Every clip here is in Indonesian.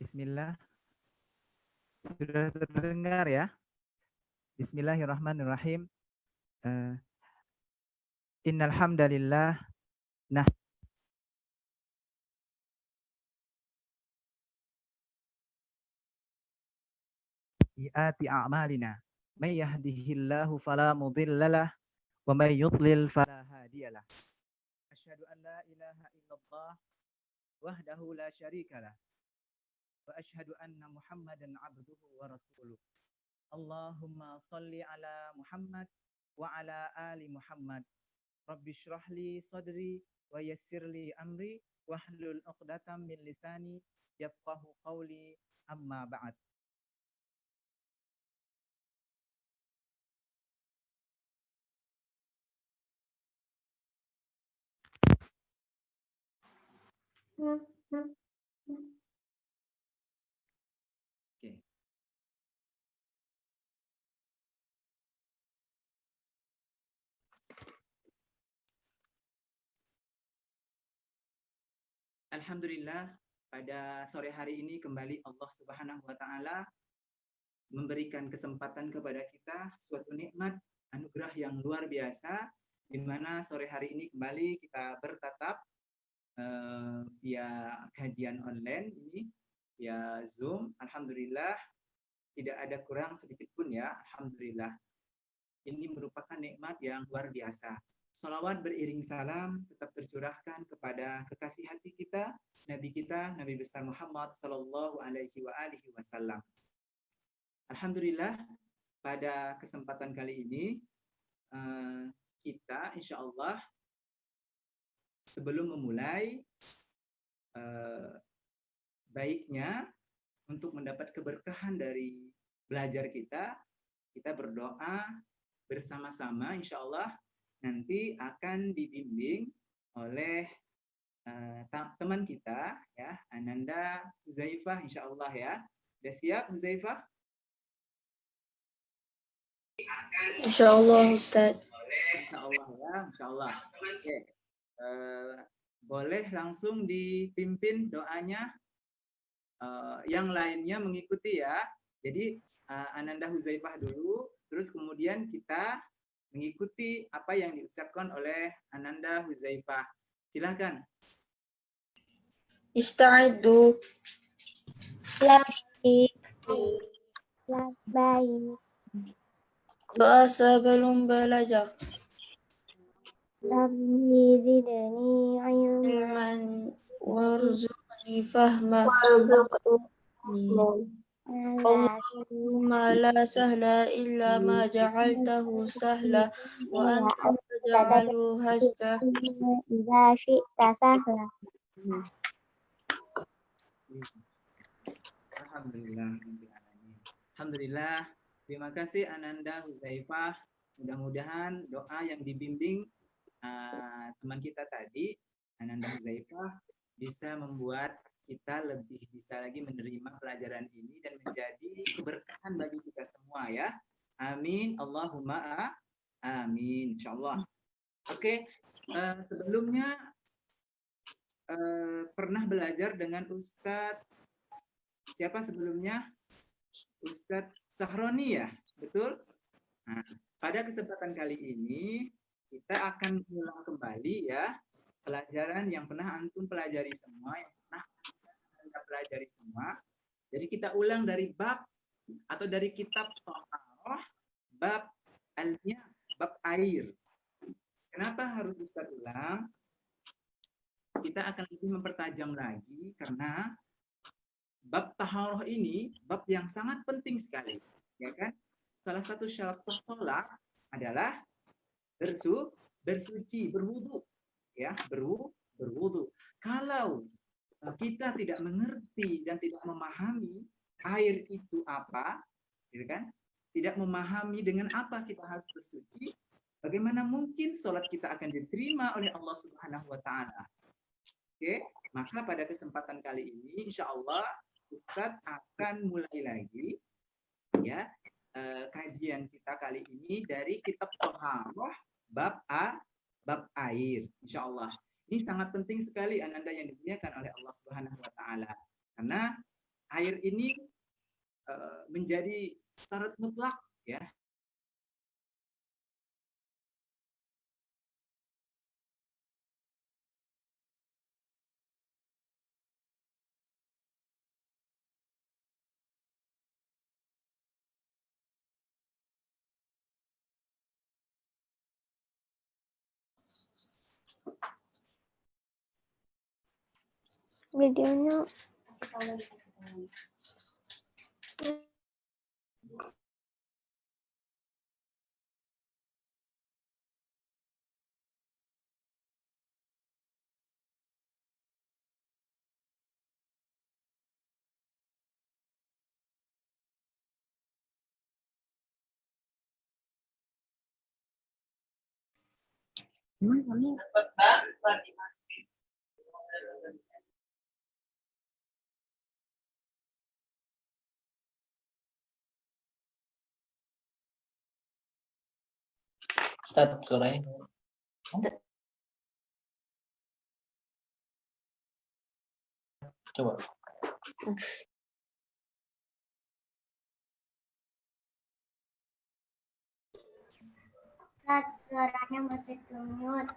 Bismillah. Sudah terdengar ya? Bismillahirrahmanirrahim. Innal hamdalillah nahdiati a'malina. May yahdihillahu fala mudhillalah wa may yudlil fala hadiyalah. Asyhadu an la ilaha illallah wahdahu la syarikalah wa asyhadu anna Muhammadan abduhu wa rasuluh. Allahumma salli ala Muhammad wa ala ali Muhammad. Rabbi shrah li sadri wa yassir li amri wahlul 'uqdatam min lisani yafqahu qawli, amma ba'd. Oke. Alhamdulillah, pada sore hari ini kembali Allah Subhanahu wa taala memberikan kesempatan kepada kita suatu nikmat anugerah yang luar biasa, di mana sore hari ini kembali kita bertatap via kajian online ini, via Zoom. Alhamdulillah, tidak ada kurang sedikit pun ya. Alhamdulillah, ini merupakan nikmat yang luar biasa. Salawat beriring salam tetap tercurahkan kepada kekasih hati kita, Nabi besar Muhammad Sallallahu Alaihi Wasallam. Alhamdulillah, pada kesempatan kali ini kita insya Allah sebelum memulai, baiknya untuk mendapat keberkahan dari belajar kita berdoa bersama-sama, insya Allah nanti akan dibimbing oleh teman kita ya, Ananda Huzaifah, insya Allah ya. Sudah siap Huzaifah? Insya Allah Ustaz. Insya Allah ya, insya Allah. Oke. Boleh langsung dipimpin doanya, yang lainnya mengikuti ya. Jadi Ananda Huzaifah dulu, terus kemudian kita mengikuti apa yang diucapkan oleh Ananda Huzaifah. Silakan. Ista'iddu. Baik. Doa sebelum belajar. Rabbi zidni ilman Ilman warzuqni fahma. Allahumma la sahla illa ma ja'altahu sahla wa anta taj'alu hasta idza syi'ta sahla. Alhamdulillah. Alhamdulillah. Terima kasih Ananda Huzaifah. Mudah-mudahan doa yang dibimbing teman kita tadi, Ananda Huzaifah, bisa membuat kita lebih bisa lagi menerima pelajaran ini dan menjadi keberkahan bagi kita semua ya. Amin. Allahumma amin. Insyaallah. Oke, sebelumnya pernah belajar dengan Ustadz siapa sebelumnya? Ustadz Sahroni ya, betul? Nah, pada kesempatan kali ini kita akan mengulang kembali ya pelajaran yang pernah antum pelajari semua, yang pernah kita pelajari semua. Jadi kita ulang dari bab atau dari kitab Thaharah, bab al-miyah, bab air. Kenapa harus Ustadz ulang? Kita akan lebih mempertajam lagi karena bab taharah ini bab yang sangat penting sekali, ya kan? Salah satu syarat sholat adalah bersuci, berwudu, ya, berwudu. Kalau kita tidak mengerti dan tidak memahami air itu apa, gitu kan? Tidak memahami dengan apa kita harus bersuci, bagaimana mungkin sholat kita akan diterima oleh Allah Subhanahu wa taala? Oke, maka pada kesempatan kali ini insya Allah Ustadz akan mulai lagi ya kajian kita kali ini dari kitab Thaharah bab air, insya Allah. Ini sangat penting sekali Ananda yang dimuliakan oleh Allah Subhanahu wa taala. Karena air ini menjadi syarat mutlak ya. Videonya Ustaz, suaranya ada. Coba. Ustaz, suaranya masih mute.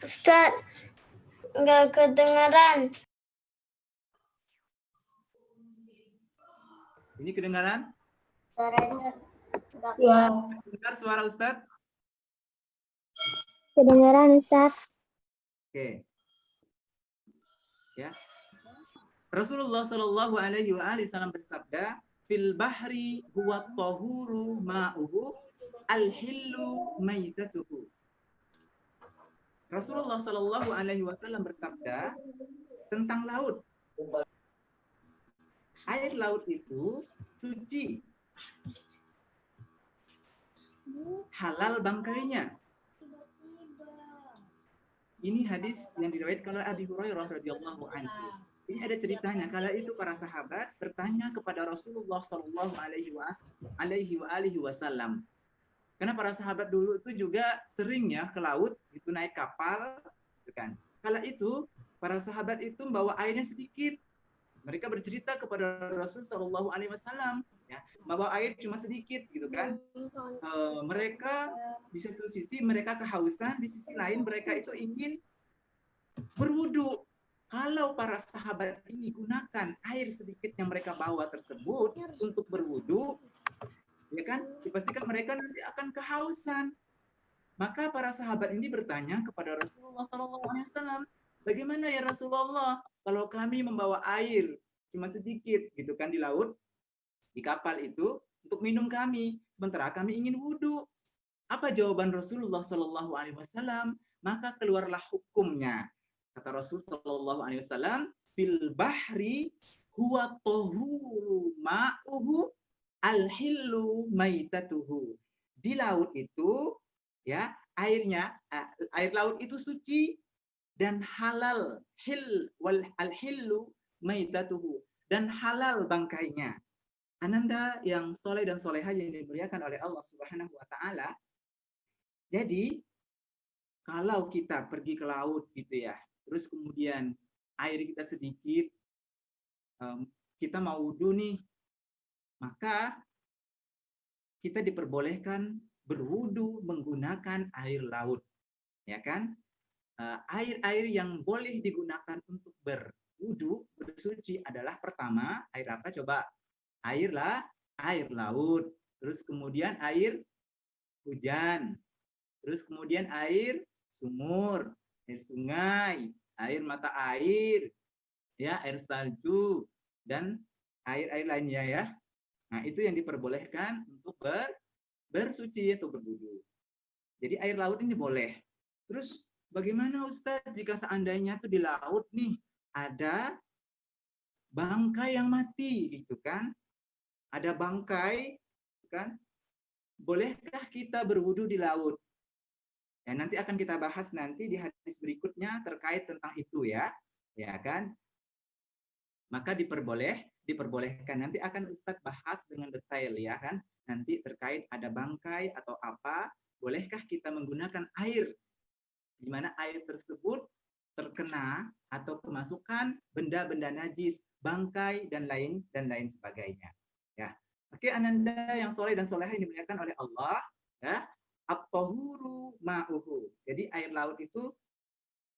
Ustaz, nggak kedengaran. Ini kedengaran? Suaranya Ya. Dengar suara Ustadz? kedengaran, Ustaz. Oke. Ya. Rasulullah Shallallahu Alaihi Wasallam bersabda, "Fil bahri huwa tahuru ma'uhu, al-hillu maitatuhu." Rasulullah Shallallahu Alaihi Wasallam bersabda tentang laut. Air laut itu suci, halal bangkainya. Ini hadis yang diriwayatkan oleh Abi Hurairah radhiyallahu anhu. Ini ada ceritanya. Kala itu para sahabat bertanya kepada Rasulullah Shallallahu Alaihi Wasallam. Karena para sahabat dulu itu juga sering ya ke laut, itu naik kapal, gitu kan. Kala itu para sahabat itu membawa airnya sedikit. Mereka bercerita kepada Rasul Shallallahu Alaihi Wasallam, ya, membawa air cuma sedikit, gitu kan. Mereka di satu sisi mereka kehausan, di sisi lain mereka itu ingin berwudu. Kalau para sahabat ini gunakan air sedikit yang mereka bawa tersebut untuk berwudu, ya kan, dipastikan mereka nanti akan kehausan. Maka para sahabat ini bertanya kepada Rasulullah SAW, bagaimana ya Rasulullah kalau kami membawa air cuma sedikit gitu kan di laut, di kapal itu untuk minum kami, sementara kami ingin wudu. Apa jawaban Rasulullah SAW? Maka keluarlah hukumnya. Kata Rasul SAW, fil bahri huwa tahuru ma'uhu al-hillu maitatuhu. Di laut itu ya airnya, air laut itu suci dan halal, al-hillu maitatuhu, dan halal bangkainya. Ananda yang soleh dan soleha yang dimuliakan oleh Allah Subhanahu wa Ta'ala. Jadi kalau kita pergi ke laut gitu ya, terus kemudian air kita sedikit, kita mau wudu nih, maka kita diperbolehkan berwudu menggunakan air laut, ya kan? Air-air yang boleh digunakan untuk berwudu, bersuci adalah pertama air apa? Coba, air laut, terus kemudian air hujan, terus kemudian air sumur, air sungai, air mata air, ya, air salju, dan air-air lainnya ya. Nah, itu yang diperbolehkan untuk bersuci atau berwudu. Jadi air laut ini boleh. Terus bagaimana Ustadz jika seandainya tuh di laut nih ada bangkai yang mati gitu kan? Ada bangkai kan? Bolehkah kita berwudu di laut? Ya, nanti akan kita bahas nanti di hadis berikutnya terkait tentang itu ya. ya kan? Maka diperbolehkan. Nanti akan Ustadz bahas dengan detail ya kan. Nanti terkait ada bangkai atau apa, bolehkah kita menggunakan air di mana air tersebut terkena atau kemasukan benda-benda najis, bangkai dan lain sebagainya. Ya. Oke, Ananda yang soleh dan soleha yang dimuliakan oleh Allah, ya. At-tahuru ma'uhu. Jadi air laut itu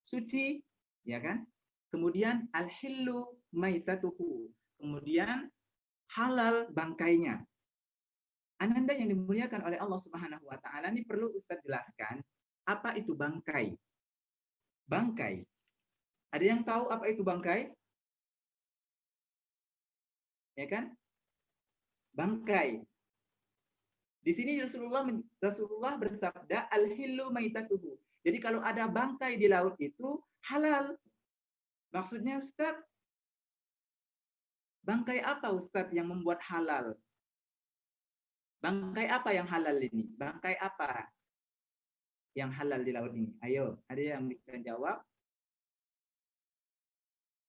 suci, ya kan? Kemudian al-hillu maitatuhu. Kemudian halal bangkainya. Ananda yang dimuliakan oleh Allah Subhanahu wa taala, ini perlu Ustaz jelaskan apa itu bangkai. Bangkai. Ada yang tahu apa itu bangkai? Ya kan? Bangkai. Di sini Rasulullah bersabda al-hillu maitatuhu. Jadi kalau ada bangkai di laut itu halal. Maksudnya Ustaz, bangkai apa Ustaz yang membuat halal? Bangkai apa yang halal ini? Bangkai apa yang halal di laut ini? Ayo, ada yang bisa jawab?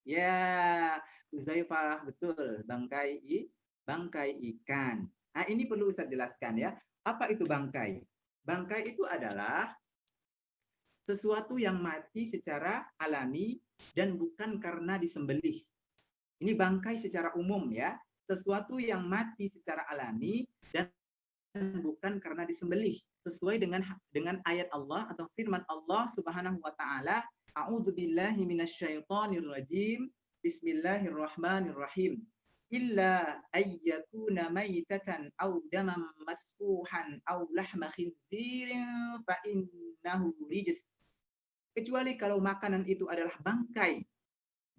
Ya, Uzaifah, betul. Bangkai ikan. Nah, ini perlu Ustaz jelaskan ya. Apa itu bangkai? Bangkai itu adalah sesuatu yang mati secara alami dan bukan karena disembelih. Ini bangkai secara umum ya. Sesuatu yang mati secara alami dan bukan karena disembelih. Sesuai dengan ayat Allah atau firman Allah Subhanahu wa taala, A'udzubillahi minasyaitonirrajim. Bismillahirrahmanirrahim. Illa ayyakuna maitatan aw daman masfuhan aw lahma khinzirin fa innahu rijs. Kecuali kalau makanan itu adalah bangkai,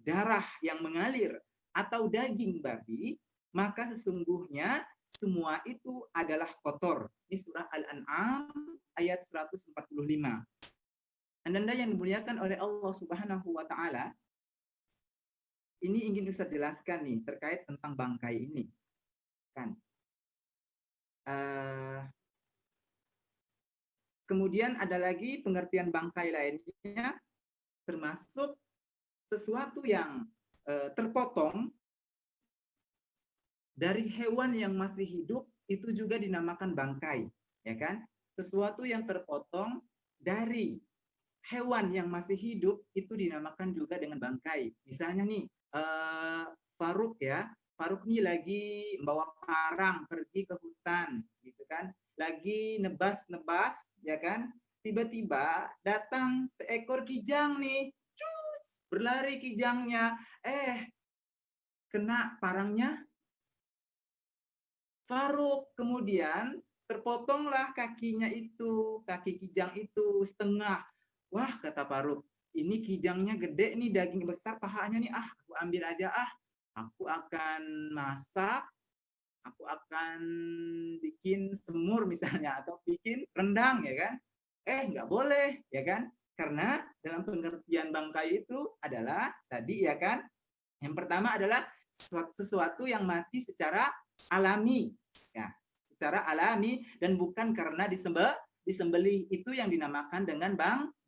darah yang mengalir atau daging babi, maka sesungguhnya semua itu adalah kotor. Ini surah Al-An'am ayat 145. Anda yang dimuliakan oleh Allah Subhanahu wa taala, ini ingin Ustaz jelaskan nih terkait tentang bangkai ini. Kan. Kemudian ada lagi pengertian bangkai lainnya, termasuk sesuatu yang terpotong dari hewan yang masih hidup, itu juga dinamakan bangkai, ya kan? Sesuatu yang terpotong dari hewan yang masih hidup itu dinamakan juga dengan bangkai. Misalnya nih, Faruk ya, Faruk nih lagi bawa parang pergi ke hutan, gitu kan? Lagi nebas, ya kan? Tiba-tiba datang seekor kijang nih, berlari kijangnya, kena parangnya Faruk, kemudian terpotonglah kakinya itu, kaki kijang itu setengah. Wah, kata Faruk, ini kijangnya gede nih, daging besar, pahanya nih, aku ambil aja aku akan masak, aku akan bikin semur misalnya, atau bikin rendang, ya kan? Nggak boleh, ya kan? Karena dalam pengertian bangkai itu adalah, tadi ya kan, yang pertama adalah sesuatu yang mati secara alami, ya, secara alami dan bukan karena disembelih, itu yang dinamakan dengan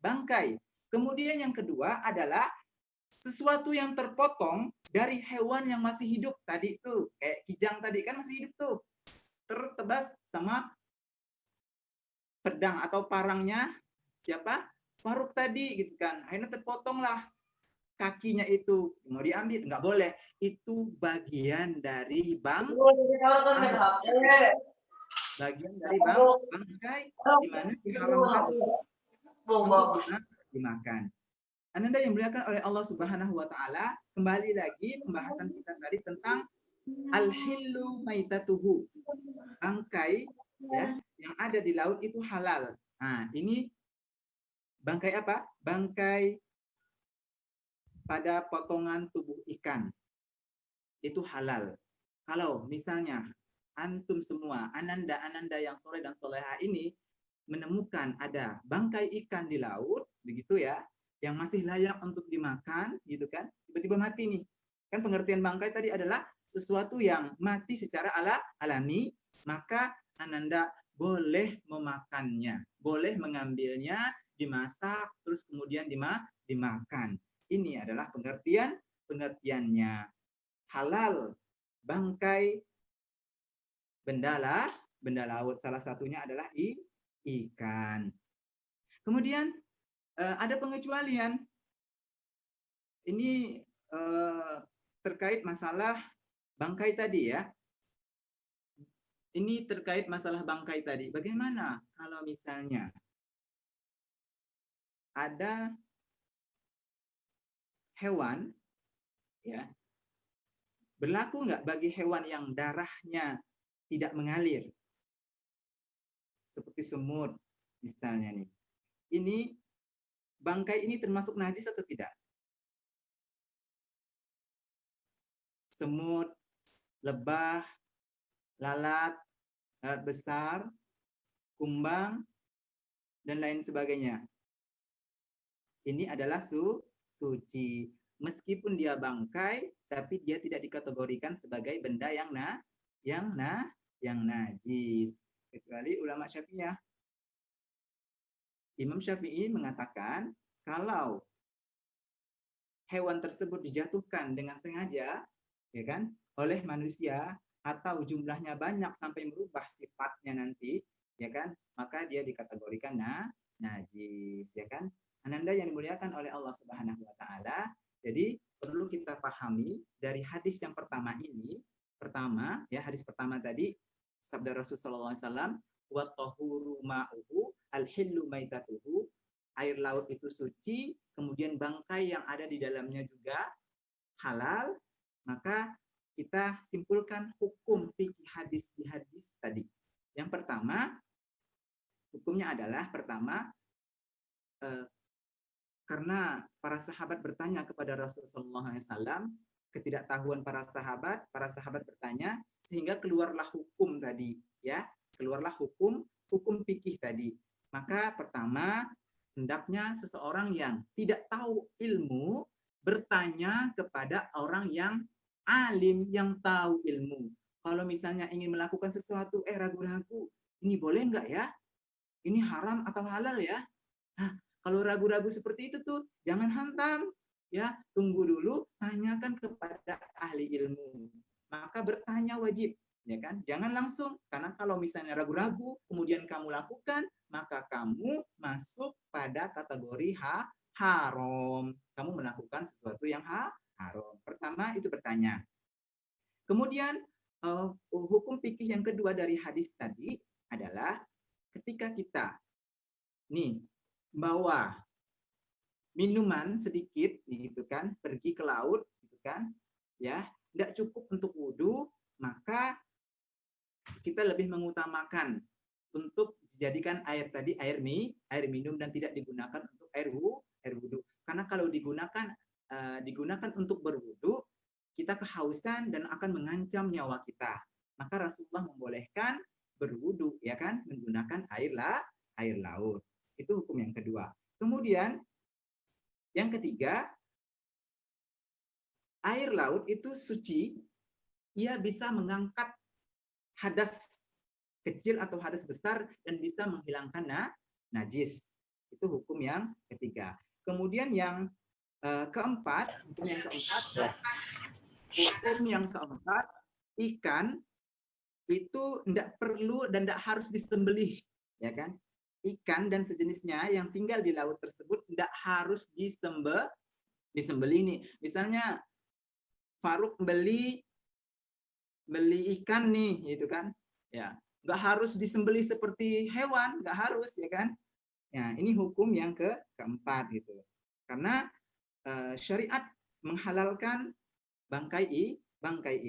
bangkai. Kemudian yang kedua adalah sesuatu yang terpotong dari hewan yang masih hidup tadi itu, kayak kijang tadi kan masih hidup tuh, tertebas sama pedang atau parangnya siapa? Faruk tadi gitu kan, akhirnya terpotonglah kakinya itu, mau diambil nggak boleh, itu bagian dari bangkai di mana diharamkan untuk dimakan. Anda yang dimuliakan oleh Allah Subhanahu wa taala, kembali lagi pembahasan kita tadi tentang al-hillu maitatuhu. Bangkai ya yang ada di laut itu halal. Nah, ini bangkai apa? Bangkai pada potongan tubuh ikan. Itu halal. Kalau misalnya antum semua, ananda yang soleh dan soleha ini menemukan ada bangkai ikan di laut, begitu ya, yang masih layak untuk dimakan, gitu kan, tiba-tiba mati nih. Kan pengertian bangkai tadi adalah sesuatu yang mati secara alami, maka ananda boleh memakannya, boleh mengambilnya, dimasak, terus kemudian dimakan. Ini adalah pengertiannya. Halal bangkai benda laut. Salah satunya adalah ikan. Kemudian ada pengecualian. Ini terkait masalah bangkai tadi ya. Ini terkait masalah bangkai tadi. Bagaimana kalau misalnya ada hewan, ya, berlaku nggak bagi hewan yang darahnya tidak mengalir, seperti semut misalnya nih. Ini bangkai ini termasuk najis atau tidak? Semut, lebah, lalat besar, kumbang, dan lain sebagainya. Ini adalah suci. Meskipun dia bangkai, tapi dia tidak dikategorikan sebagai benda yang najis. Kecuali ulama Syafi'iyah. Imam Syafi'i mengatakan kalau hewan tersebut dijatuhkan dengan sengaja, ya kan, oleh manusia atau jumlahnya banyak sampai merubah sifatnya nanti, ya kan, maka dia dikategorikan najis, ya kan. Ananda yang dimuliakan oleh Allah Subhanahu wa taala. Jadi perlu kita pahami dari hadis yang pertama ini, hadis pertama tadi sabda Rasulullah SAW, wa tahuru ma'uhu al-hillu maitatuhu, air laut itu suci, kemudian bangkai yang ada di dalamnya juga halal. Maka kita simpulkan hukum fikih hadis di hadis tadi. Yang pertama, hukumnya adalah pertama, karena para sahabat bertanya kepada Rasulullah SAW, ketidaktahuan para sahabat bertanya, sehingga keluarlah hukum tadi, ya, keluarlah hukum fikih tadi. Maka pertama, hendaknya seseorang yang tidak tahu ilmu bertanya kepada orang yang alim, yang tahu ilmu. Kalau misalnya ingin melakukan sesuatu, ragu-ragu, ini boleh nggak ya? Ini haram atau halal ya? Nah, kalau ragu-ragu seperti itu tuh jangan hantam, ya, tunggu dulu, tanyakan kepada ahli ilmu. Maka bertanya wajib, ya kan? Jangan langsung, karena kalau misalnya ragu-ragu kemudian kamu lakukan, maka kamu masuk pada kategori haram. Kamu melakukan sesuatu yang haram. Pertama itu bertanya. Kemudian hukum fikih yang kedua dari hadis tadi adalah ketika kita nih bawa minuman sedikit gitu kan, pergi ke laut gitu kan, ya, tidak cukup untuk wudhu, maka kita lebih mengutamakan untuk dijadikan air tadi air minum dan tidak digunakan untuk air wudhu. Karena kalau digunakan untuk berwudhu, kita kehausan dan akan mengancam nyawa kita. Maka Rasulullah membolehkan berwudhu, ya kan, menggunakan air laut. Itu hukum yang kedua. Kemudian yang ketiga, air laut itu suci, ia bisa mengangkat hadas kecil atau hadas besar dan bisa menghilangkan najis. Itu hukum yang ketiga. Kemudian yang keempat, ikan itu tidak perlu dan tidak harus disembelih, ya kan? Ikan dan sejenisnya yang tinggal di laut tersebut tidak harus disembelih nih. Misalnya Faruk beli ikan nih, gitu kan? Ya, nggak harus disembelih seperti hewan, nggak harus, ya kan? Ya, ini hukum yang keempat gitu. Karena syariat menghalalkan bangkai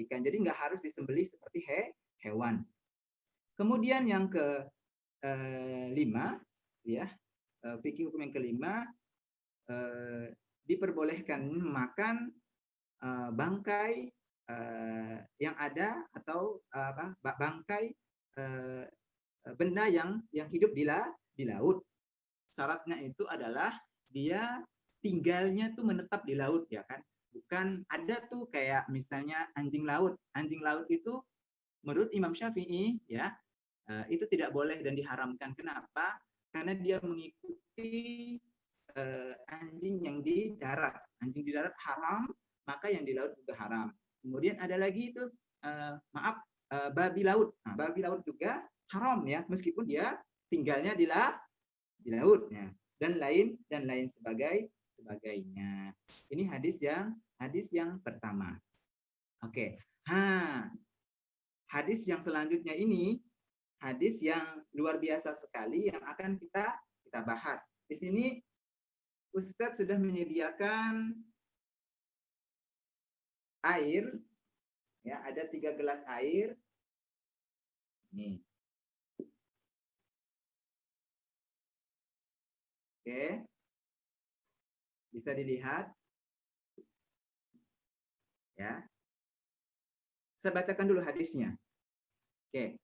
ikan, jadi nggak harus disembelih seperti hewan. Kemudian yang kelima, ya, fikih hukum yang kelima, diperbolehkan makan bangkai yang ada atau bangkai benda yang hidup di laut. Syaratnya itu adalah dia tinggalnya tuh menetap di laut, ya kan? Bukan ada tuh kayak misalnya anjing laut. Anjing laut itu menurut Imam Syafi'i, ya, itu tidak boleh dan diharamkan. Kenapa? Karena dia mengikuti anjing yang di darat. Anjing di darat haram, maka yang di laut juga haram. Kemudian ada lagi itu babi laut. Nah, babi laut juga haram ya, meskipun dia tinggalnya di laut ya. Dan lain sebagainya. Ini hadis yang pertama. Oke. Hadis yang selanjutnya ini hadis yang luar biasa sekali yang akan kita bahas. Di sini Ustadz sudah menyediakan air, ya, ada 3 gelas air. Nih. Oke. Bisa dilihat. Ya. Saya bacakan dulu hadisnya. Oke.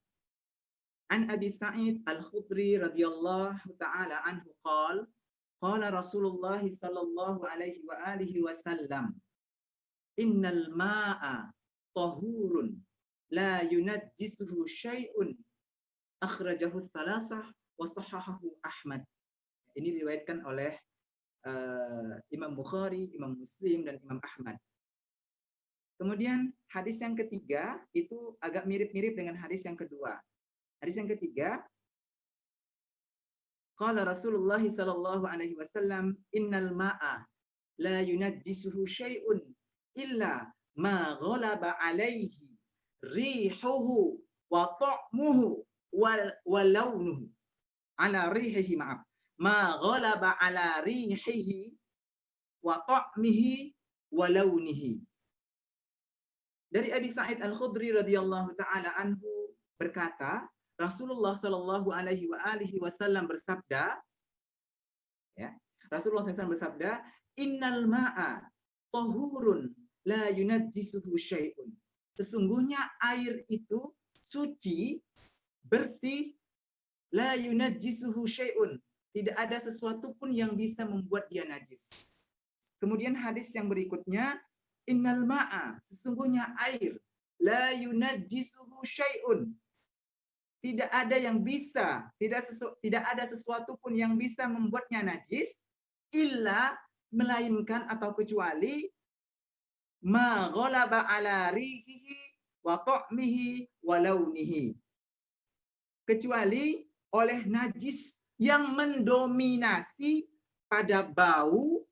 An Abi Sa'id Al-Khudri radhiyallahu ta'ala anhu qala qala Rasulullah sallallahu alaihi wa alihi wasallam innal ma'a tahurun la yunajjisuhu syai'un akhrajahu tsalasah wa sahahahu Ahmad. Ini diriwayatkan oleh Imam Bukhari, Imam Muslim, dan Imam Ahmad. Kemudian hadis yang ketiga itu agak mirip-mirip dengan hadis yang kedua. Hadis yang ketiga, qala Rasulullah sallallahu alaihi wasallam innal ma'a la yunajjisuhu syai'un illa ma ghalaba alaihi rihuhu wa ta'muhu wa launuhu ala rihihi ma ghalaba ala rihihi wa ta'mihi wa launihi. Dari Abi Sa'id Al-Khudri radhiyallahu taala anhu berkata, Rasulullah sallallahu alaihi wasallam bersabda, ya, Rasulullah SAW bersabda, innal ma'a tahurun la yunajjisuhu syai'un. Sesungguhnya air itu suci, bersih, la yunajjisuhu syai'un. Tidak ada sesuatu pun yang bisa membuat dia najis. Kemudian hadis yang berikutnya, innal ma'a, sesungguhnya air, la yunajjisuhu syai'un. Tidak ada yang bisa, tidak ada sesuatu pun yang bisa membuatnya najis, illa, melainkan atau kecuali, ma ghalaba ala rihihi wa ta'mihi wa launihi. Kecuali oleh najis yang mendominasi pada bau,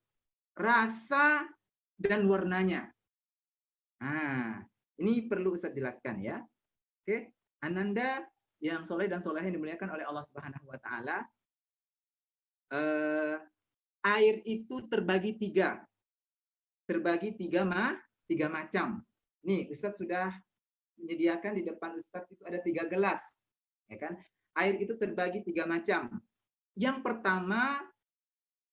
rasa, dan warnanya. Nah, ini perlu Ustaz jelaskan ya. Oke, Ananda yang soleh dan soleh yang dimuliakan oleh Allah Subhanahu wa taala, air itu terbagi tiga macam. Nih, Ustadz sudah menyediakan di depan Ustadz itu ada 3 gelas, ya kan? Air itu terbagi 3 macam. Yang pertama,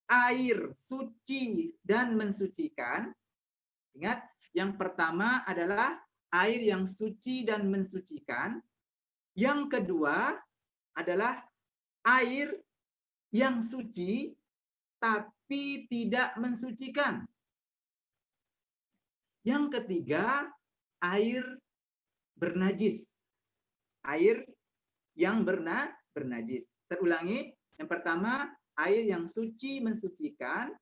air suci dan mensucikan. Ingat, yang pertama adalah air yang suci dan mensucikan. Yang kedua adalah air yang suci tapi tidak mensucikan. Yang ketiga, air bernajis. Air yang bernajis. Saya ulangi, yang pertama air yang suci mensucikan.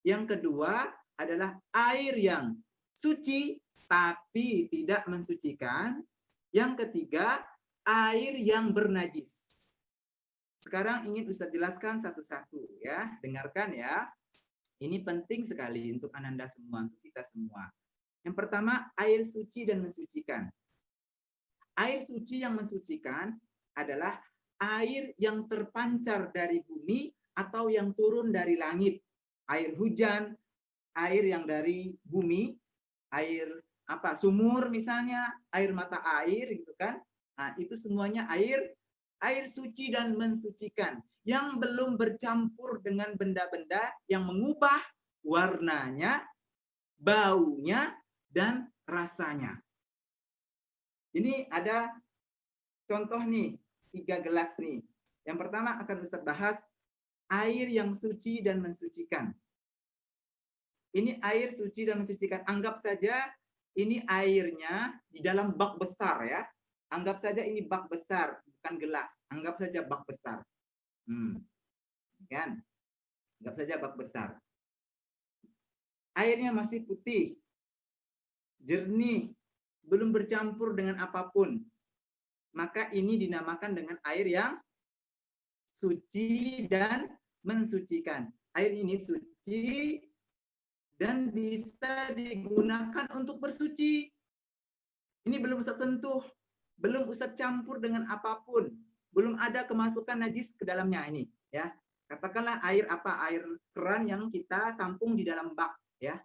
Yang kedua adalah air yang suci tapi tidak mensucikan. Yang ketiga, air yang bernajis. Sekarang ingin Ustaz jelaskan satu-satu ya. Dengarkan ya. Ini penting sekali untuk Ananda semua, untuk kita semua. Yang pertama, air suci dan mensucikan. Air suci yang mensucikan adalah air yang terpancar dari bumi atau yang turun dari langit. Air hujan, air yang dari bumi, air sumur misalnya, air mata air gitu kan. Nah, itu semuanya air suci dan mensucikan yang belum bercampur dengan benda-benda yang mengubah warnanya, baunya, dan rasanya. Ini ada contoh nih, 3 gelas nih. Yang pertama akan Ustaz bahas air yang suci dan mensucikan. Ini air suci dan mensucikan. Anggap saja ini airnya di dalam bak besar ya. Anggap saja ini bak besar, bukan gelas. Anggap saja bak besar. Kan? Anggap saja bak besar. Airnya masih putih, jernih, belum bercampur dengan apapun. Maka ini dinamakan dengan air yang suci dan mensucikan. Air ini suci dan bisa digunakan untuk bersuci. Ini belum Ustaz sentuh, belum Ustaz campur dengan apapun, belum ada kemasukan najis ke dalamnya ini, ya. Katakanlah air apa? Air keran yang kita tampung di dalam bak, ya.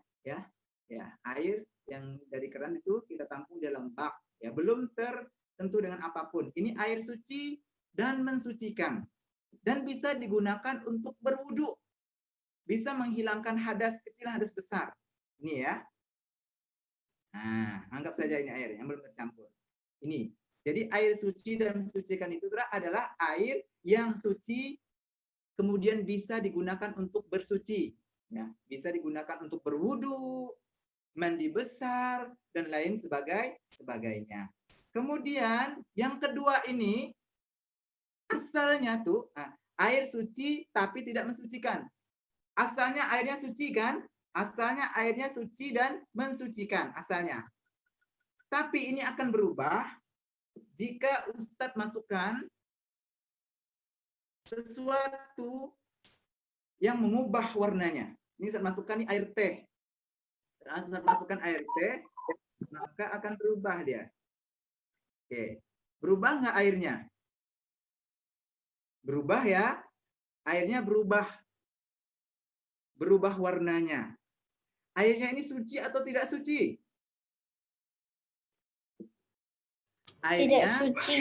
Air yang dari keran itu kita tampung di dalam bak, ya. Belum tertentu dengan apapun. Ini air suci dan mensucikan. Dan bisa digunakan untuk berwudu. Bisa menghilangkan hadas kecil, hadas besar. Ini ya. Nah, anggap saja ini air yang belum tercampur. Ini. Jadi air suci dan mensucikan itu adalah air yang suci kemudian bisa digunakan untuk bersuci. Ya, bisa digunakan untuk berwudu, mandi besar, dan lain sebagainya. Kemudian yang kedua ini asalnya tuh air suci tapi tidak mensucikan. Asalnya airnya suci kan? Asalnya airnya suci dan mensucikan asalnya. Tapi ini akan berubah jika Ustadz masukkan sesuatu yang mengubah warnanya. Ini Ustadz masukkan ini air teh. Ustadz masukkan air teh, maka akan berubah dia. Oke. Berubah nggak airnya? Berubah ya. Airnya berubah. Berubah warnanya. Airnya ini suci atau tidak suci? Airnya, Tidak suci.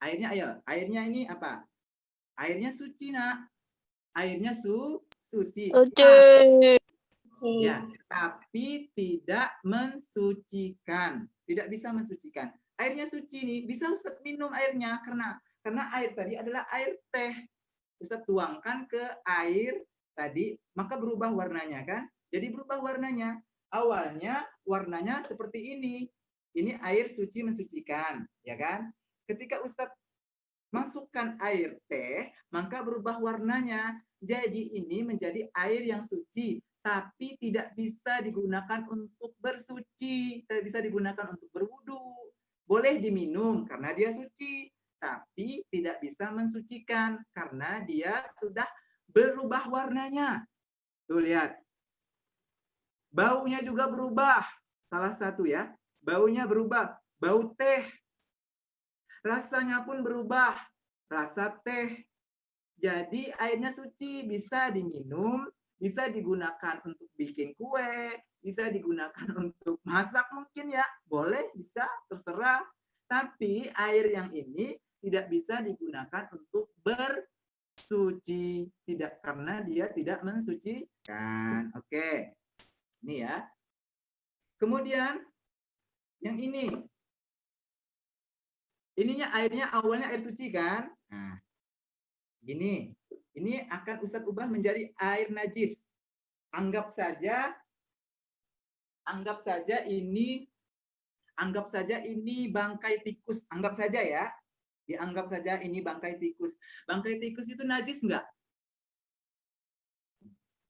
Airnya ayo. Airnya ini apa? Airnya suci, Nak. Airnya suci. Ya, tapi tidak mensucikan. Tidak bisa mensucikan. Airnya suci nih, bisa Ustaz minum airnya karena air tadi adalah air teh. Ustaz tuangkan ke air tadi, maka berubah warnanya kan? Jadi berubah warnanya. Awalnya warnanya seperti ini. Ini air suci mensucikan, ya kan? Ketika Ustaz masukkan air teh, maka berubah warnanya. Jadi ini menjadi air yang suci, tapi tidak bisa digunakan untuk bersuci, tidak bisa digunakan untuk berwudu. Boleh diminum karena dia suci, tapi tidak bisa mensucikan karena dia sudah berubah warnanya. Tuh lihat. Baunya juga berubah. Salah satu ya. Baunya berubah. Bau teh. Rasanya pun berubah. Rasa teh. Jadi airnya suci, bisa diminum, bisa digunakan untuk bikin kue, bisa digunakan untuk masak mungkin ya. Boleh, bisa, terserah. Tapi air yang ini tidak bisa digunakan untuk bersuci. Tidak, karena dia tidak mensucikan. Oke. Ini ya. Kemudian yang ini. Ininya airnya awalnya air suci kan? Nah, gini. Ini akan Ustadz ubah menjadi air najis. Anggap saja ini bangkai tikus. Anggap saja ya. Dianggap saja ini bangkai tikus. Bangkai tikus itu najis enggak?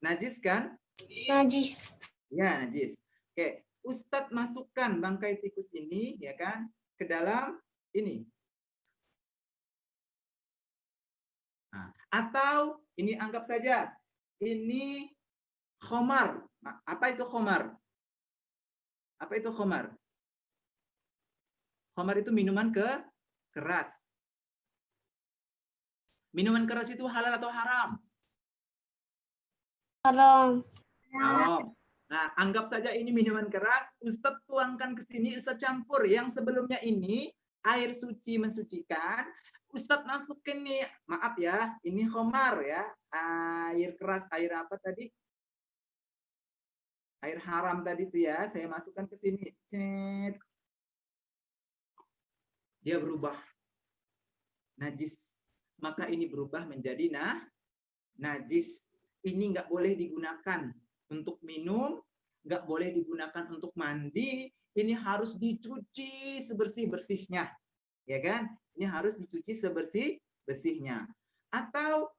Najis kan? Najis. Ya, najis. Oke, Ustadz masukkan bangkai tikus ini ya kan ke dalam ini. Nah, atau ini anggap saja ini khomar. Nah, apa itu khomar? Apa itu khomar? Khomar itu minuman keras. Minuman keras itu halal atau haram? Haram. Haram. Nah, anggap saja ini minuman keras, Ustadz tuangkan ke sini, Ustadz campur. Yang sebelumnya ini air suci mensucikan, Ustadz masukin nih, maaf ya, ini khomar ya, air keras, air apa tadi? Air haram tadi tuh ya, saya masukkan ke sini. Dia berubah najis. Maka ini berubah menjadi najis. Ini nggak boleh digunakan untuk minum, nggak boleh digunakan untuk mandi. Ini harus dicuci sebersih-bersihnya. Ya kan? Ini harus dicuci sebersih-bersihnya. Atau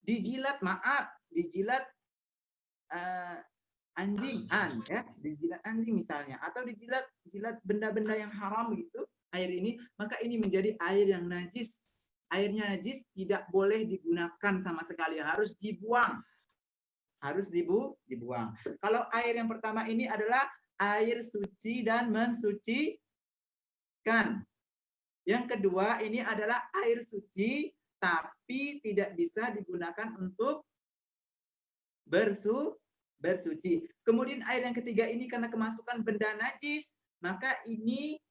Dijilat, maaf, dijilat anjing, ya, dijilat anjing misalnya, atau jilat benda-benda yang haram gitu, air ini, maka ini menjadi air yang najis. Airnya najis, tidak boleh digunakan sama sekali, harus dibuang. Harus dibuang. Kalau air yang pertama ini adalah air suci dan mensucikan. Yang kedua ini adalah air suci, tapi tidak bisa digunakan untuk bersuci. Kemudian air yang ketiga ini karena kemasukan benda najis, maka ini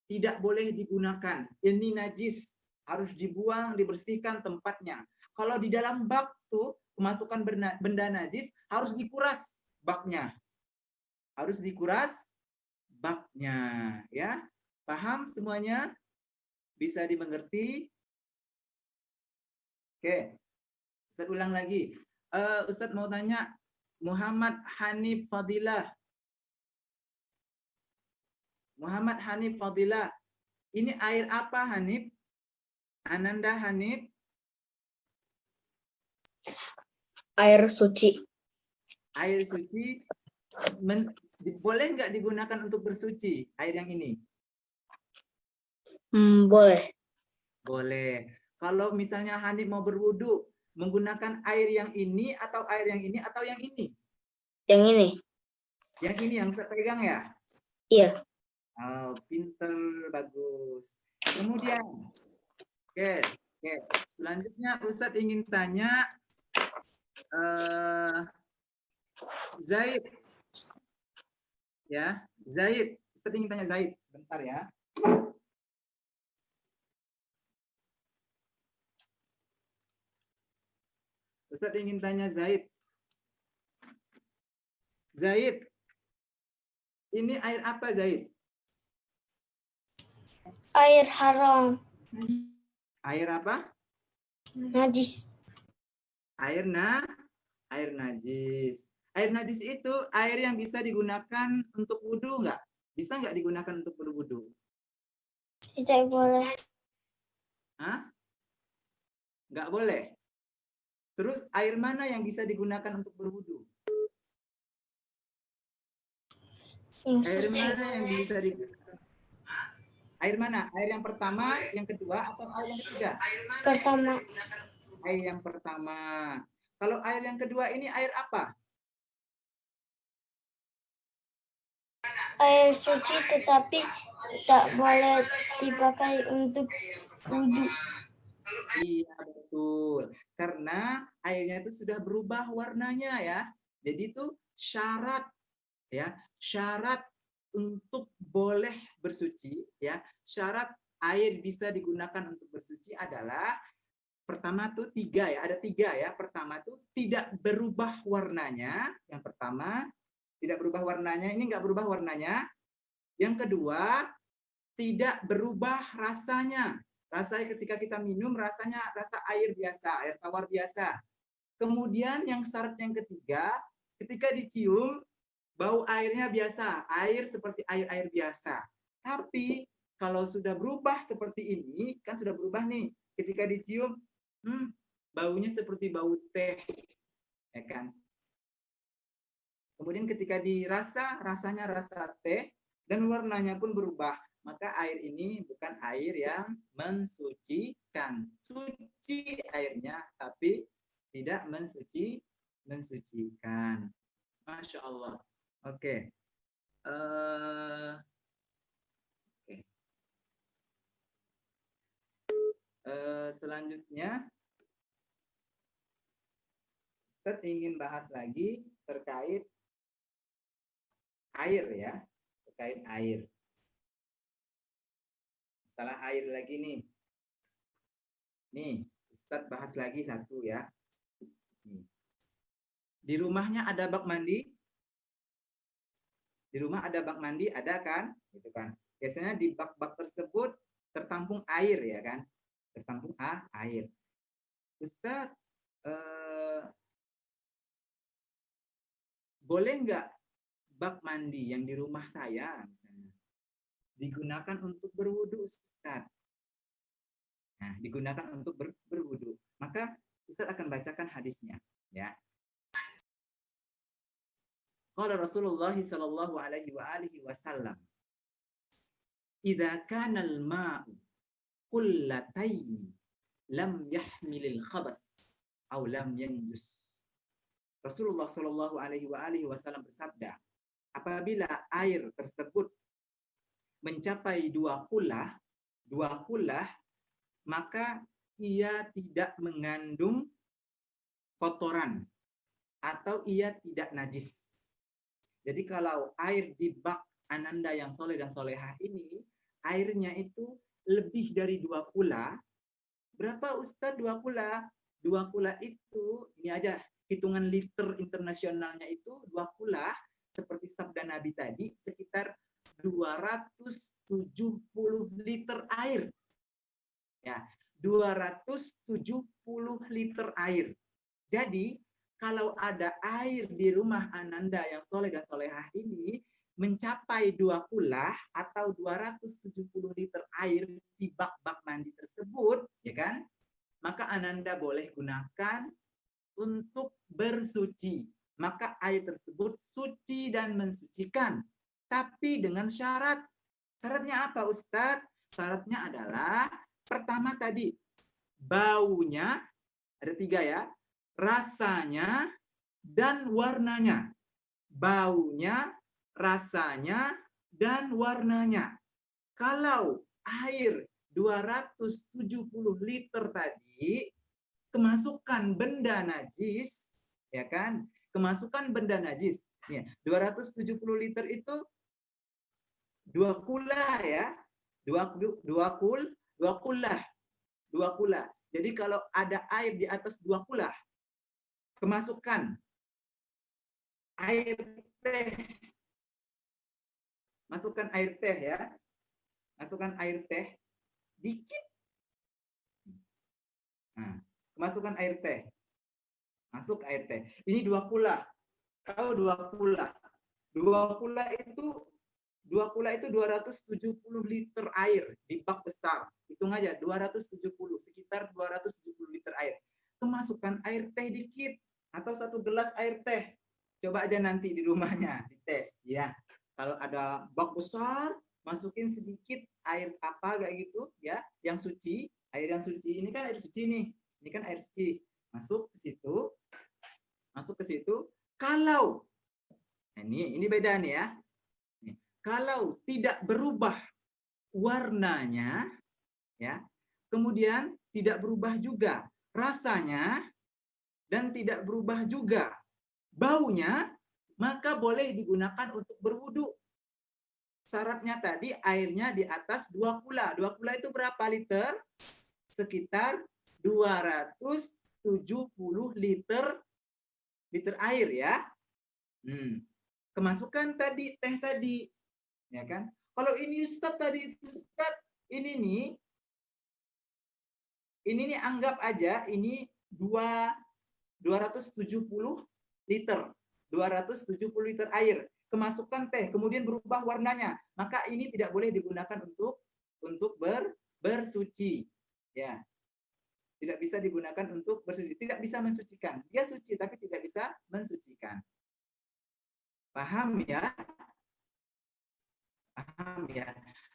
tidak boleh digunakan. Ini najis, harus dibuang, dibersihkan tempatnya. Kalau di dalam bak tuh kemasukan benda najis, harus dikuras baknya. Harus dikuras baknya, ya. Paham semuanya? Bisa dimengerti? Oke. Ustaz ulang lagi. Ustaz mau tanya, Muhammad Hanif Fadilah. Muhammad Hanif Fadilah. Ini air apa, Hanif? Ananda Hanif? Air suci. Air suci. Boleh nggak digunakan untuk bersuci, air yang ini? Boleh. Boleh. Kalau misalnya Hanif mau berwudu, menggunakan air yang ini atau air yang ini atau yang ini? Yang ini. Yang ini yang saya pegang ya? Iya. Oh, pinter, bagus. Kemudian, oke. Selanjutnya Ustadz ingin tanya, Zaid, ya, Zaid. Ustadz ingin tanya Zaid, sebentar ya. Ustadz ingin tanya Zaid. Zaid, ini air apa Zaid? Air haram. Air apa? Najis. Air najis. Air najis itu air yang bisa digunakan untuk wudhu nggak? Bisa nggak digunakan untuk berwudhu? Tidak boleh. Hah? Nggak boleh. Terus air mana yang bisa digunakan untuk berwudhu? Air mana yang bisa digunakan? Air mana? Air yang pertama, yang kedua, atau air yang ketiga? Pertama. Air yang pertama. Kalau air yang kedua ini air apa? Air suci tetapi tak boleh dipakai untuk wudhu. Iya, betul. Karena airnya itu sudah berubah warnanya ya. Jadi itu syarat ya, syarat untuk boleh bersuci ya. Syarat air bisa digunakan untuk bersuci adalah pertama tuh tiga ya, ada tiga ya. Pertama tuh tidak berubah warnanya. Yang pertama tidak berubah warnanya, ini nggak berubah warnanya. Yang kedua tidak berubah rasanya. Rasanya ketika kita minum rasanya rasa air biasa, air tawar biasa. Kemudian yang syarat yang ketiga, ketika dicium bau airnya biasa, air seperti air-air biasa. Tapi kalau sudah berubah seperti ini, kan sudah berubah nih. Ketika dicium, baunya seperti bau teh, ya kan? Kemudian ketika dirasa, rasanya rasa teh dan warnanya pun berubah. Maka air ini bukan air yang mensucikan. Suci airnya, tapi tidak mensucikan. Masya Allah. Oke. Selanjutnya, Ustaz ingin bahas lagi terkait air ya. Terkait air. Masalah air lagi nih. Nih, Ustaz bahas lagi satu ya. Nih. Di rumahnya ada bak mandi? Di rumah ada bak mandi, ada kan? Gitu kan. Biasanya di bak-bak tersebut tertampung air ya kan? Tertampung air. Ustaz, boleh nggak bak mandi yang di rumah saya misalnya digunakan untuk berwudu, Ustaz? Nah, digunakan untuk berwudu. Maka Ustaz akan bacakan hadisnya, ya. Qala Rasulullah sallallahu alaihi wa alihi wasallam, "Idza kana al-ma'u qullatayn lam yahmilil khabas aw lam yanjus." Rasulullah sallallahu alaihi wa alihi wasallam bersabda, apabila air tersebut mencapai dua kulah, maka ia tidak mengandung kotoran atau ia tidak najis. Jadi kalau air di bak Ananda yang soleh dan solehah ini, airnya itu lebih dari 2 kula. Berapa Ustadz 2 kula? 2 kula itu, ini aja hitungan liter internasionalnya itu 2 kula, seperti sabda Nabi tadi, sekitar 270 liter air. Ya, 270 liter air. Jadi, kalau ada air di rumah Ananda yang soleh dan solehah ini mencapai 2 kulah atau 270 liter air di bak-bak mandi tersebut, ya kan? Maka Ananda boleh gunakan untuk bersuci. Maka air tersebut suci dan mensucikan. Tapi dengan syarat. Syaratnya apa, Ustadz? Syaratnya adalah pertama tadi, baunya, ada 3 ya, rasanya, dan warnanya. Baunya, rasanya, dan warnanya. Kalau air 270 liter tadi kemasukan benda najis, ya kan? Kemasukan benda najis. Ya, 270 liter itu 2 kula ya. 2 kula. Jadi kalau ada air di atas 2 kula, kemasukan air teh. Masukkan air teh ya. Masukkan air teh dikit. Nah, masukkan air teh. Masuk air teh. Ini 2 kula. Tahu 2 kula. 2 kula itu 270 liter air di bak besar. Hitung aja 270, sekitar 270 liter air. Kemasukan air teh dikit atau 1 gelas air teh. Coba aja nanti di rumahnya dites ya. Kalau ada bak besar, masukin sedikit air apa kayak gitu ya, yang suci, air yang suci. Ini kan air suci nih. Ini kan air suci. Masuk ke situ. Kalau ini beda nih ya. Kalau tidak berubah warnanya ya, kemudian tidak berubah juga rasanya dan tidak berubah juga baunya, maka boleh digunakan untuk berwudu. Syaratnya tadi airnya di atas 2 kula. 2 kula itu berapa liter? Sekitar 270 liter air ya. Kemasukan tadi teh tadi, ya kan? Kalau ini Ustadz tadi itu Ustadz, ini nih anggap aja ini 270 liter. 270 liter air. Kemasukan teh, kemudian berubah warnanya. Maka ini tidak boleh digunakan untuk bersuci. Ya. Tidak bisa digunakan untuk bersuci. Tidak bisa mensucikan. Dia suci tapi tidak bisa mensucikan. Paham ya? Paham ya?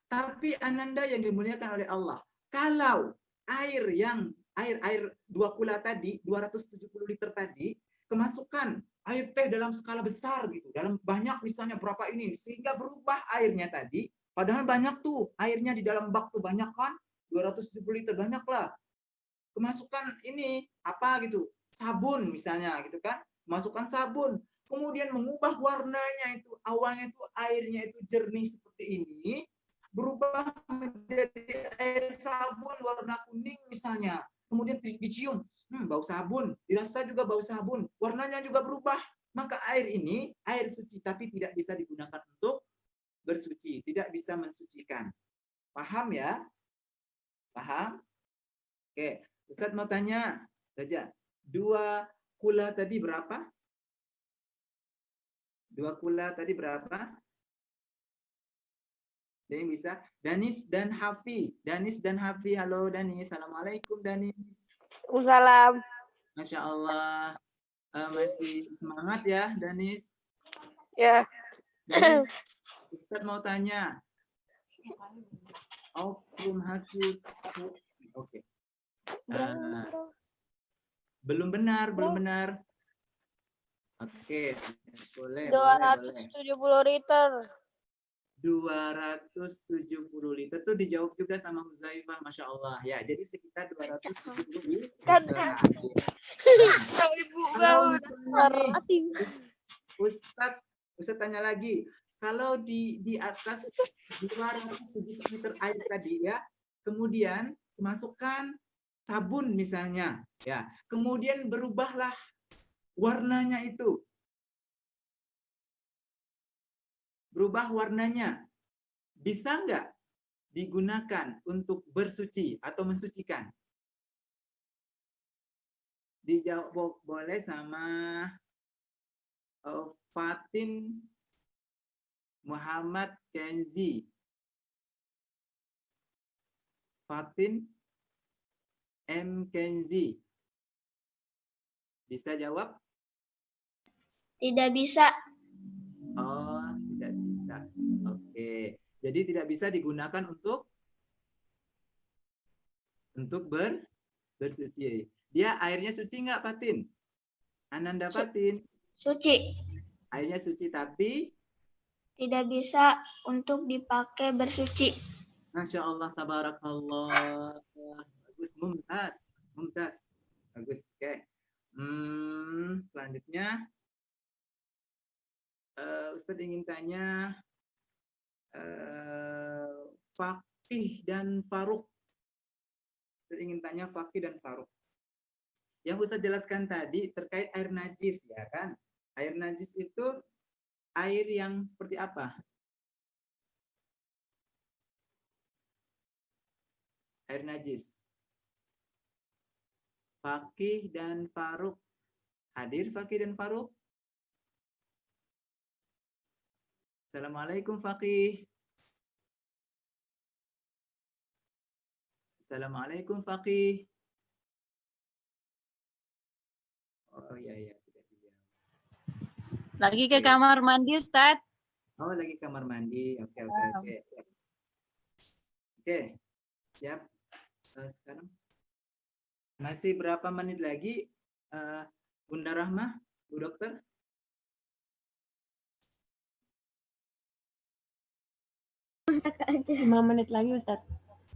Tapi Ananda yang dimuliakan oleh Allah, kalau air 2 kula tadi, 270 liter tadi, kemasukan air teh dalam skala besar gitu, dalam banyak misalnya berapa ini, sehingga berubah airnya tadi, padahal banyak tuh, airnya di dalam bak tuh banyak kan, 270 liter banyak lah. Kemasukan ini apa gitu, sabun misalnya gitu kan, masukkan sabun, kemudian mengubah warnanya itu, awalnya itu airnya itu jernih seperti ini, berubah menjadi air sabun warna kuning misalnya, kemudian dicium, bau sabun, dirasa juga bau sabun, warnanya juga berubah, maka air ini air suci tapi tidak bisa digunakan untuk bersuci, tidak bisa mensucikan. Paham ya? Paham? Oke, Ustadz mau tanya saja, 2 kula tadi berapa? 2 kula tadi berapa? Ada yang bisa? Danis dan Hafi. Halo Danis. Assalamualaikum Danis. Waalaikumsalam. Masya Allah. Masih semangat ya, Danis? Ya. Danis, Ustadz mau tanya. Aufrum hakik. Oke. Belum benar. Oke, boleh. 270 liter. 270 liter tuh dijawab juga sama Huzaifah, Masya Allah. Ya, jadi sekitar 270 liter. Kan. Nah, Ibu kalau misalnya nih, Ustadz tanya lagi, kalau di atas 270 liter air tadi ya, kemudian masukkan sabun misalnya, ya, kemudian berubahlah warnanya itu. Berubah warnanya. Bisa nggak digunakan untuk bersuci atau mensucikan? Dijawab boleh sama Fatin Muhammad Kenzi. Fatin M. Kenzi. Bisa jawab? Tidak bisa. Oh, tidak bisa. Oke. Jadi tidak bisa digunakan untuk bersuci. Dia airnya suci nggak, Fatin? Ananda Fatin. Suci. Airnya suci tapi Tidak bisa untuk dipakai bersuci. Masya Allah, tabarakallah. Bagus, mumtaz. Bagus, oke. Selanjutnya, Ustadz ingin tanya, Faqih dan Faruq. Ustadz ingin tanya Faqih dan Faruq. Yang Ustadz jelaskan tadi terkait air najis, ya kan? Air najis itu air yang seperti apa? Air najis. Faqih dan Faruq. Hadir Faqih dan Faruq? Assalamualaikum Faqih. Assalamualaikum Faqih. Oh iya. Lagi ke kamar mandi, Ustadz. Oh, lagi kamar mandi. Oke. Oke, siap. Sekarang masih berapa menit lagi, Bunda Rahmah, Bu Dokter? Lima menit lagi, Ustadz.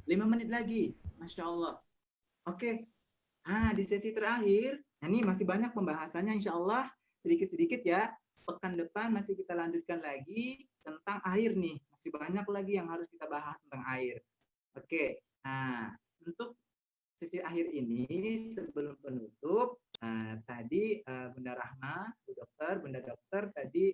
5 menit lagi, Masya Allah. Oke, di sesi terakhir, ini masih banyak pembahasannya, Insya Allah sedikit-sedikit ya. Pekan depan masih kita lanjutkan lagi tentang air nih. Masih banyak lagi yang harus kita bahas tentang air. Oke, untuk sesi akhir ini sebelum penutup, tadi Bunda Rahma, Bunda Dokter tadi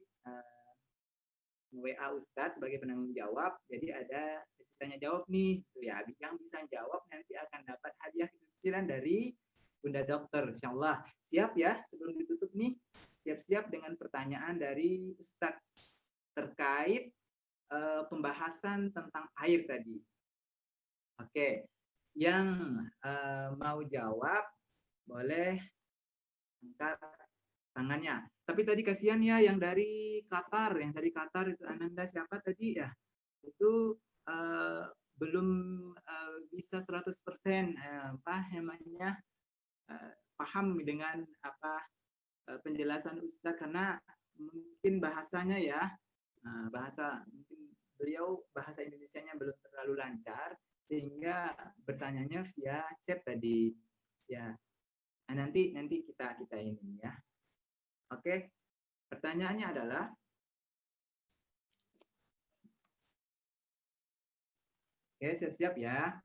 WA Ustadz sebagai penanggung jawab, jadi ada sesi tanya jawab nih, tuh ya. Yang bisa jawab nanti akan dapat hadiah kecil-kecilan dari Bunda Dokter, Insya Allah. Siap ya, sebelum ditutup nih, siap-siap dengan pertanyaan dari Ustadz terkait pembahasan tentang air tadi. Oke, yang mau jawab boleh angkat tangannya. Tapi tadi kasihan ya yang dari Qatar itu Ananda siapa tadi ya? Itu belum bisa 100% paham dengan penjelasan Ustadz karena mungkin bahasanya ya mungkin beliau bahasa Indonesianya belum terlalu lancar sehingga bertanyanya via chat tadi ya. Nanti kita ini ya. Oke, pertanyaannya adalah oke, siap-siap ya.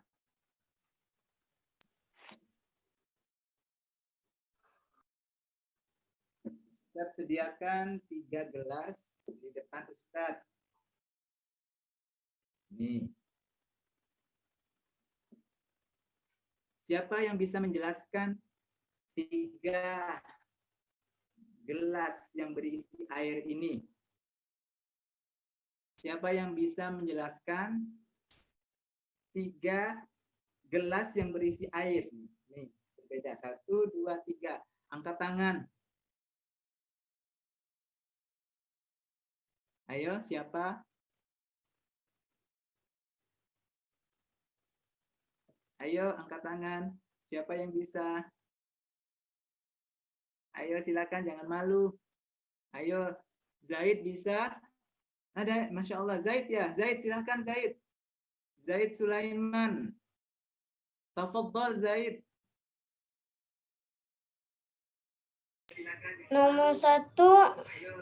Ustadz sediakan 3 gelas di depan Ustadz. Nih. Siapa yang bisa menjelaskan 3 gelas yang berisi air ini? Siapa yang bisa menjelaskan 3 gelas yang berisi air? Nih, berbeda. 1, 2, 3. Angkat tangan. Ayo, siapa? Ayo, angkat tangan. Siapa yang bisa? Ayo, silakan, jangan malu. Ayo, Zaid bisa? Ada, Masya Allah. Zaid ya? Zaid, silakan Zaid. Zaid Sulaiman. Tafadhal Zaid. Nomor 1, Ayo,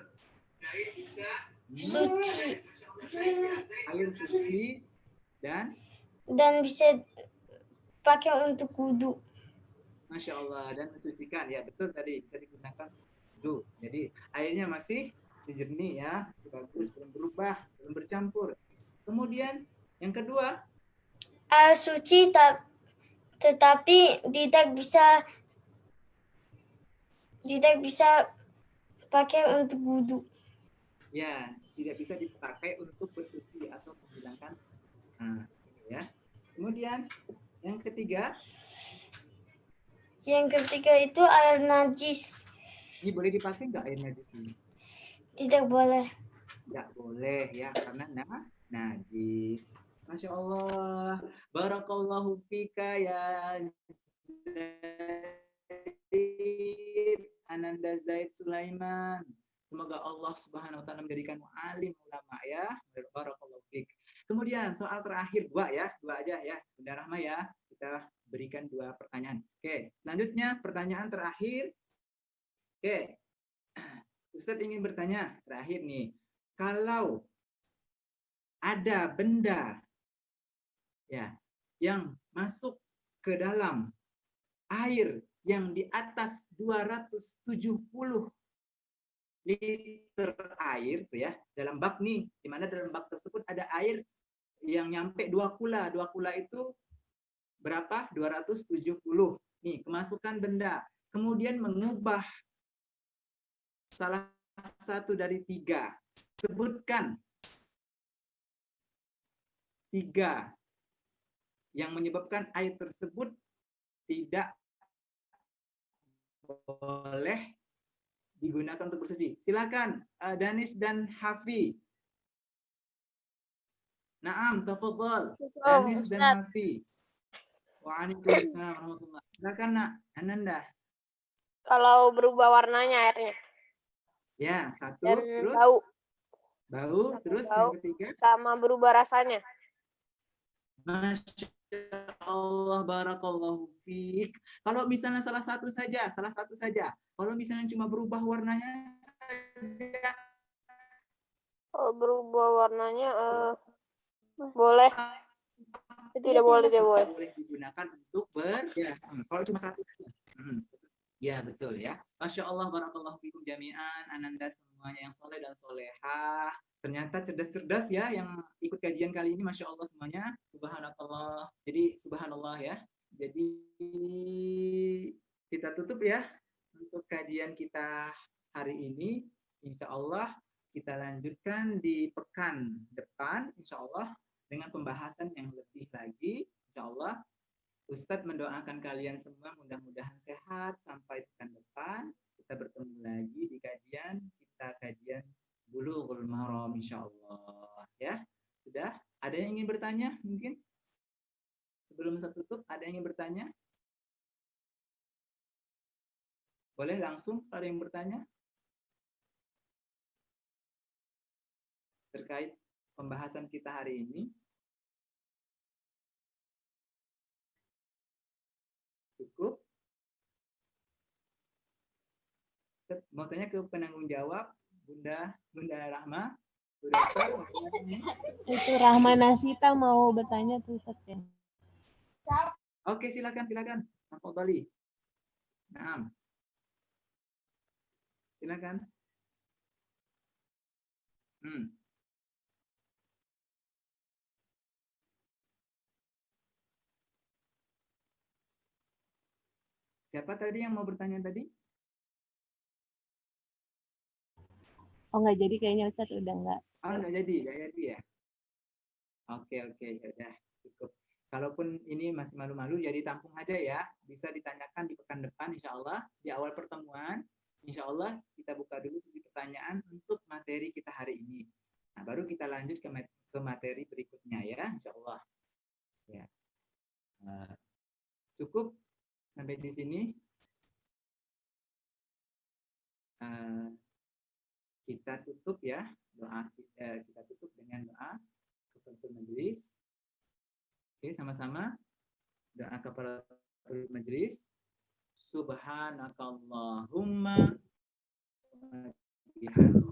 Zaid bisa? suci Air suci dan dan bisa pakai untuk wudhu. Masya Allah, dan mensucikan. Ya, betul tadi. Bisa digunakan wudu. Jadi, airnya masih jernih ya. Masih bagus, belum berubah, belum bercampur. Kemudian, yang kedua, Air suci tetapi tidak bisa pakai untuk wudhu. ya, tidak bisa dipakai untuk bersuci atau menghilangkan. Nah, ya. Kemudian, yang ketiga, Yang ketiga itu air najis. ini boleh dipakai nggak air najis ini? Tidak boleh. Nggak boleh ya, karena najis. Masya Allah. Barakallahu fika ya Zaid. Ananda Zaid Sulaiman. Semoga Allah Subhanahu wa taala menjadikanmu alim ulama ya. Barakallahu fik. Kemudian soal terakhir dua aja ya. Bunda Rahma ya. Kita berikan 2 pertanyaan. Oke, selanjutnya pertanyaan terakhir. Oke. Ustadz ingin bertanya terakhir nih. Kalau ada benda ya yang masuk ke dalam air yang di atas 270 liter air tuh ya, dalam bak nih, di mana dalam bak tersebut ada air yang nyampe 2 kula. 2 kula itu berapa? 270. Nih, kemasukan benda. Kemudian mengubah salah satu dari 3. Sebutkan 3 yang menyebabkan air tersebut tidak boleh digunakan untuk bersuci. Silakan Danis dan Hafi. Naam, tafadhal. Danis dan Hafi. Waalaikumsalam warahmatullahi. Silakan Nak, Ananda. Kalau berubah warnanya airnya Ya, 1, dan terus bau terus bau. yang ketiga. Sama berubah rasanya. Masya Allah, barakallahu fiik. Kalau misalnya salah satu saja. Kalau misalnya cuma berubah warnanya saja, Kalau berubah warnanya boleh. Tidak boleh. boleh digunakan untuk kalau cuma satu saja. Ya, betul ya. Masya Allah, barakallahu fikum jami'an, Ananda semuanya yang soleh dan solehah. Ternyata cerdas-cerdas ya yang ikut kajian kali ini, Masya Allah semuanya. Subhanallah. Jadi, subhanallah ya. Jadi, kita tutup ya untuk kajian kita hari ini. Insya Allah kita lanjutkan di pekan depan, insya Allah, dengan pembahasan yang lebih lagi, insya Allah. Ustadz mendoakan kalian semua mudah-mudahan sehat sampai pekan depan. Kita bertemu lagi di kajian Bulughul Maram insyaallah ya. Sudah? Ada yang ingin bertanya mungkin? Sebelum saya tutup, ada yang ingin bertanya? Boleh langsung ada yang bertanya? Terkait pembahasan kita hari ini. Cukup. Mau tanya ke penanggung jawab, Bunda Rahma. Itu Rahma Nasita mau bertanya tuh Ustaz ya. Oke, silakan. Tafadhali. Naam. Silakan. Siapa tadi yang mau bertanya tadi? Oh nggak jadi kayaknya Ustaz udah nggak. Oh, nggak jadi ya. Oke, ya udah cukup. kalaupun ini masih malu-malu, jadi tampung aja ya. Bisa ditanyakan di pekan depan, insya Allah. Di awal pertemuan, insya Allah kita buka dulu sesi pertanyaan untuk materi kita hari ini. Nah, baru kita lanjut ke materi berikutnya ya, insya Allah. Ya. Cukup sampai di sini. Kita tutup ya, doa kita tutup dengan doa kafaratul majelis. Oke, sama-sama doa kafaratul majelis. Subhanakallahumma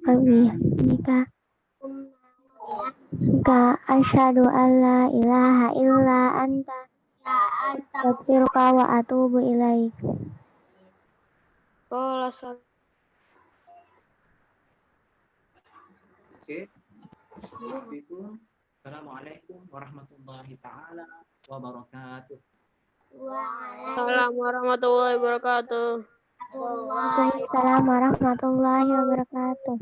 bihamdika asyhadu an la ilaha illa anta astaghfiruka wa atubu ilaik. Oke. Assalamualaikum warahmatullahi taala wabarakatuh. Assalamualaikum warahmatullahi wabarakatuh. Waalaikumsalam warahmatullahi wabarakatuh.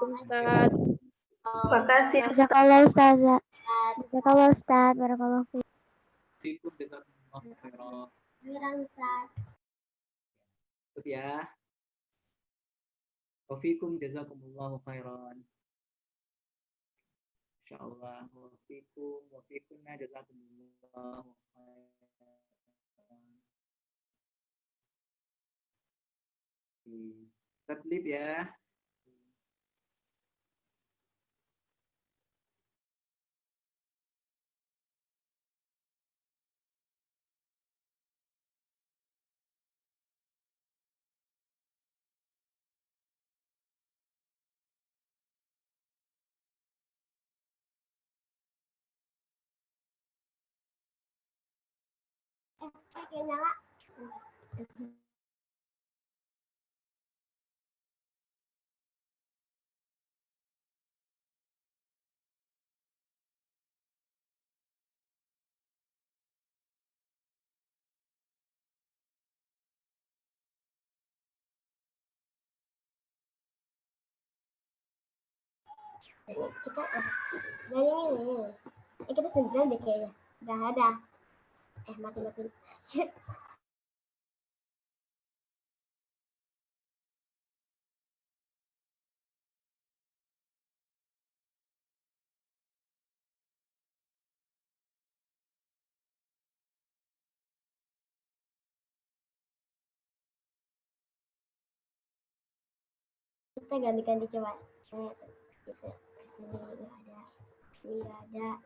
Ustaz. Makasih. Jazakallah Ustazah. Jazakallah Ustaz. Barakallahu fiik. Fikum jazakumullahu khairan. Tutup ya. Wafikum jazakumullahu khairan. Insyaallah wafikunna jazakumullahu khairan. Tatlib ya. Kita dari ini. Kita 9 deh kayaknya. Udah ada. Mati. Kita ganti-ganti coba. Gitu. Ini nggak ada.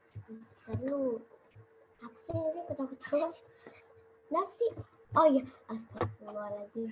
Perlu. Apa sih ini ketawa-ketawa? Kenapa sih? Oh iya, astagfirullahaladzim.